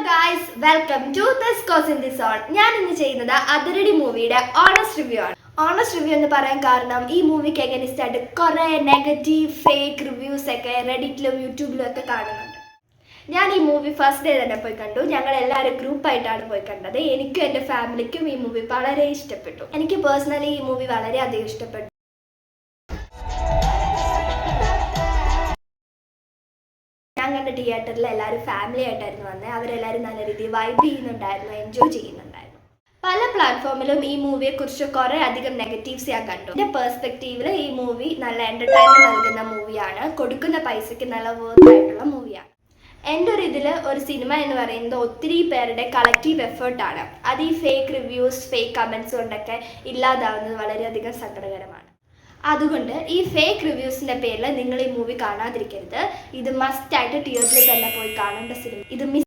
Guys, welcome to this course in this all. ഞാൻ ഇന്ന് ചെയ്യുന്നത് അതിരടി മൂവിയുടെ ഓണസ്റ്റ് റിവ്യൂ ആണ്. ഓണസ്റ്റ് റിവ്യൂ എന്ന് പറയാൻ കാരണം ഈ മൂവിക്ക് എഗനിസ്റ്റ് ആയിട്ട് കുറേ നെഗറ്റീവ് ഫേക്ക് റിവ്യൂസ് ഒക്കെ റെഡിറ്റിലും യൂട്യൂബിലും ഒക്കെ കാണുന്നുണ്ട്. ഞാൻ ഈ മൂവി ഫസ്റ്റ് ഡേ തന്നെ പോയി കണ്ടു. ഞങ്ങൾ എല്ലാവരും ഗ്രൂപ്പായിട്ടാണ് പോയി കണ്ടത്. എനിക്കും എൻ്റെ ഫാമിലിക്കും ഈ മൂവി വളരെ ഇഷ്ടപ്പെട്ടു. എനിക്ക് പേഴ്സണലി ഈ മൂവി വളരെയധികം ഇഷ്ടപ്പെട്ടു. ഞാൻ കണ്ട തിയേറ്ററിൽ എല്ലാവരും ഫാമിലി ആയിട്ടായിരുന്നു വന്നത്. അവരെല്ലാവരും നല്ല രീതിയിൽ വൈബ് ചെയ്യുന്നുണ്ടായിരുന്നു, എൻജോയ് ചെയ്യുന്നുണ്ടായിരുന്നു. പല പ്ലാറ്റ്ഫോമിലും ഈ മൂവിയെക്കുറിച്ച് കുറേ അധികം നെഗറ്റീവ്സ് ഞാൻ കണ്ടു. എൻ്റെ പെർസ്പെക്റ്റീവിൽ ഈ മൂവി നല്ല എൻ്റർടൈൻമെൻറ്റ് നൽകുന്ന മൂവിയാണ്. കൊടുക്കുന്ന പൈസയ്ക്ക് നല്ല വർത്ത് ആയിട്ടുള്ള മൂവിയാണ്. എൻ്റെ ഒരു സിനിമ എന്ന് പറയുന്നത് ഒത്തിരി പേരുടെ കളക്റ്റീവ് എഫേർട്ടാണ്. അത് ഈ ഫേക്ക് റിവ്യൂസ്, ഫേക്ക് കമൻസ് കൊണ്ടൊക്കെ ഇല്ലാതാവുന്നത് വളരെയധികം സങ്കടകരമാണ്. അതുകൊണ്ട് ഈ ഫേക്ക് റിവ്യൂസിൻ്റെ പേരിൽ നിങ്ങൾ ഈ മൂവി കാണാതിരിക്കരുത്. ഇത് മസ്റ്റായിട്ട് തിയേറ്ററിൽ തന്നെ പോയി കാണേണ്ട സിനിമ. ഇത്